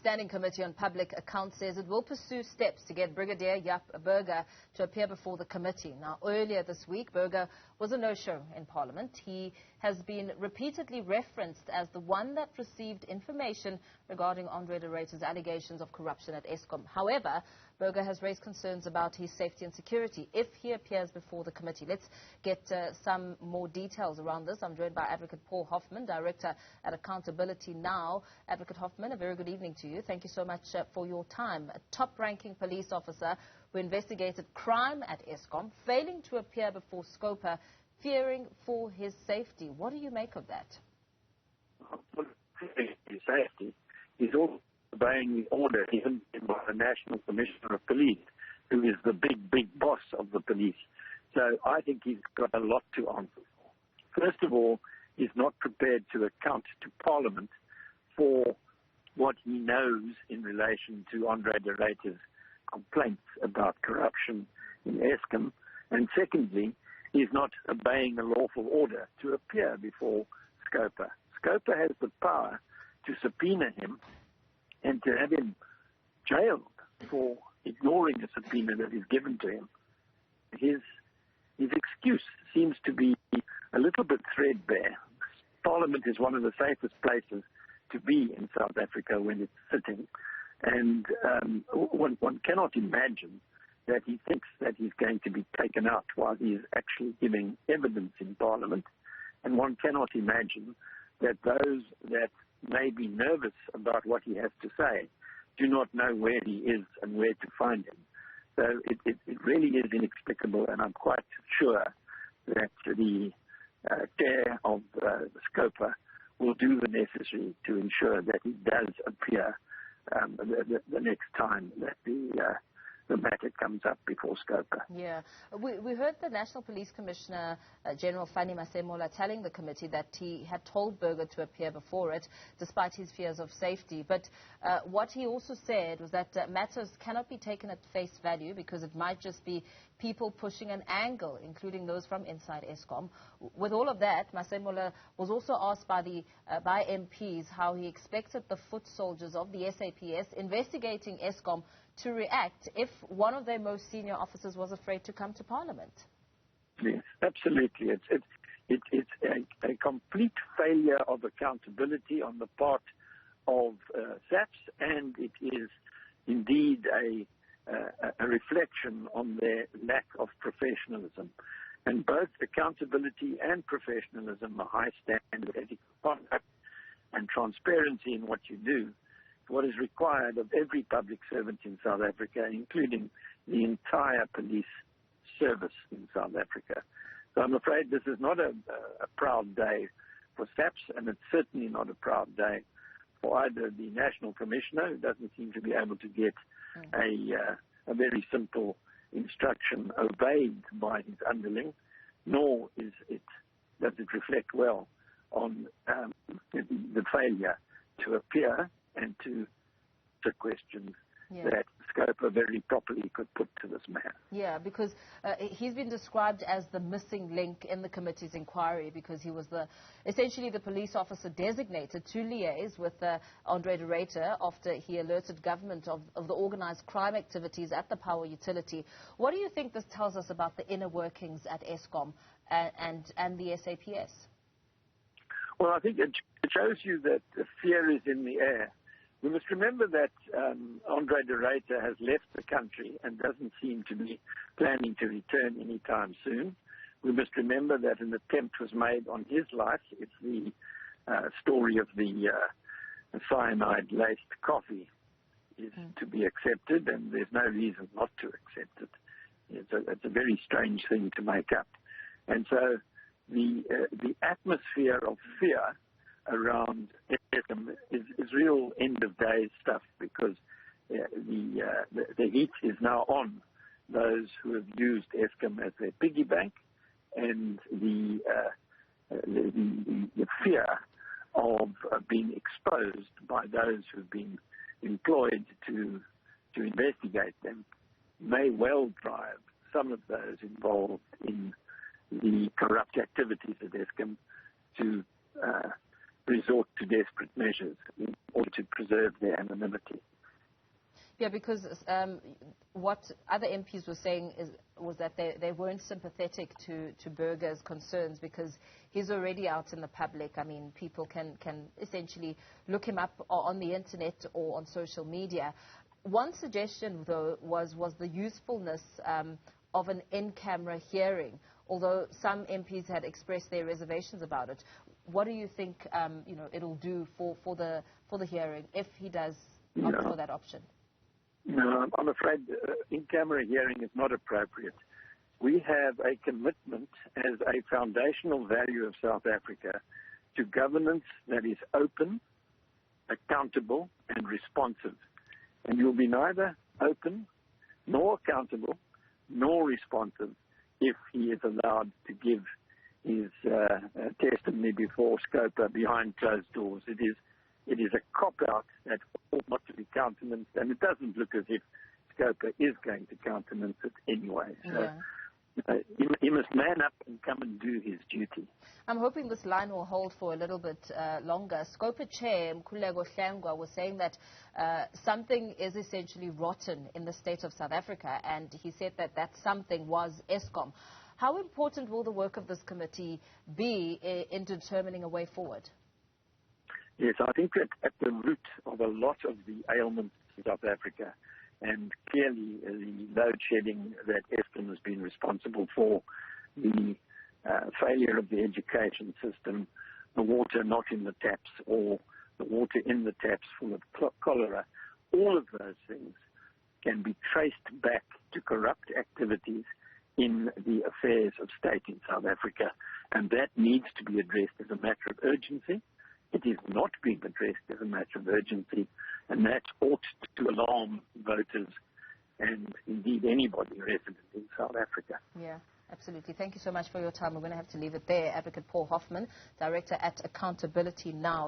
Standing Committee on Public Accounts says it will pursue steps to get Brigadier Jaap Burger to appear before the committee. Now, earlier this week, Burger was a no-show in Parliament. He has been repeatedly referenced as the one that received information regarding Andre de Ruyter's allegations of corruption at Eskom. However, Burger has raised concerns about his safety and security if he appears before the committee. Let's get some more details around this. I'm joined by Advocate Paul Hoffman, Director at Accountability Now. Advocate Hoffman, a very good evening to you. Thank you so much for your time. A top-ranking police officer who investigated crime at Eskom, failing to appear before Scopa, fearing for his safety. What do you make of that? Well, his safety is also obeying the order given by the National Commissioner of Police, who is the big boss of the police. So I think he's got a lot to answer for. First of all, he's not prepared to account to Parliament for what he knows in relation to Andre de Ruyter's complaints about corruption in Eskom. And secondly, he's not obeying a lawful order to appear before Scopa. Scopa has the power to subpoena him and to have him jailed for ignoring a subpoena that is given to him. His excuse seems to be a little bit threadbare. Parliament is one of the safest places to be in South Africa when it's sitting. And one cannot imagine that he thinks that he's going to be taken out while he is actually giving evidence in Parliament. And one cannot imagine that those that may be nervous about what he has to say do not know where he is and where to find him. So it really is inexplicable, and I'm quite sure that the chair of Scopa will do the necessary to ensure that he does appear the next time that the matter comes up before Scopa. Yeah. We heard the National Police Commissioner, General Fani Masemola, telling the committee that he had told Burger to appear before it, despite his fears of safety. But what he also said was that matters cannot be taken at face value because it might just be people pushing an angle, including those from inside Eskom. With all of that, Masemola was also asked by MPs how he expected the foot soldiers of the SAPS investigating Eskom to react if one of their most senior officers was afraid to come to Parliament. Yes, absolutely. It's a complete failure of accountability on the part of SAPS, and it is indeed a reflection on their lack of professionalism. And both accountability and professionalism are high standard ethical conduct and transparency in what you do. What is required of every public servant in South Africa, including the entire police service in South Africa. So I'm afraid this is not a proud day for SAPS, and it's certainly not a proud day for either the National Commissioner, who doesn't seem to be able to get a very simple instruction obeyed by his underling, nor does it reflect well on the failure to appear and to the questions that Scopa very properly could put to this man. Yeah, because he's been described as the missing link in the committee's inquiry because he was essentially the police officer designated to liaise with Andre de Ruyter after he alerted government of the organized crime activities at the power utility. What do you think this tells us about the inner workings at Eskom and the SAPS? Well, I think it shows you that the fear is in the air. We must remember that Andre de Ruyter has left the country and doesn't seem to be planning to return anytime soon. We must remember that an attempt was made on his life. It's the story of the cyanide-laced coffee is to be accepted, and there's no reason not to accept it. It's a very strange thing to make up. And so the atmosphere of fear around Eskom is real end-of-days stuff because the heat is now on those who have used Eskom as their piggy bank, and the fear of being exposed by those who've been employed to investigate them may well drive some of those involved in the corrupt activities at Eskom to resort to desperate measures in order to preserve their anonymity. Yeah, because what other MPs were saying was that they weren't sympathetic to Burger's concerns because he's already out in the public. I mean, people can essentially look him up on the internet or on social media. One suggestion, though, was the usefulness of an in-camera hearing, although some MPs had expressed their reservations about it. What do you think it'll do for the hearing if he does opt for that option? No, I'm afraid in-camera hearing is not appropriate. We have a commitment as a foundational value of South Africa to governance that is open, accountable, and responsive. And you'll be neither open, nor accountable, nor responsive if he is allowed to give his testimony before Scopa behind closed doors. It is a cop-out that ought not to be countenanced, and it doesn't look as if Scopa is going to countenance it anyway. So he must man up and come and do his duty. I'm hoping this line will hold for a little bit longer. Scopa Chair Mkhuleko Hlengwa was saying that something is essentially rotten in the state of South Africa, and he said that something was Eskom. How important will the work of this committee be in determining a way forward? Yes, I think that at the root of a lot of the ailments in South Africa, and clearly the load shedding that Eskom has been responsible for, the failure of the education system, the water not in the taps or the water in the taps full of cholera, all of those things can be traced back to corrupt activities in the affairs of state in South Africa, and that needs to be addressed as a matter of urgency. It is not being addressed as a matter of urgency, and that ought to alarm voters and indeed anybody resident in South Africa. Yeah, absolutely. Thank you so much for your time. We're going to have to leave it there. Advocate Paul Hoffman, Director at Accountability Now.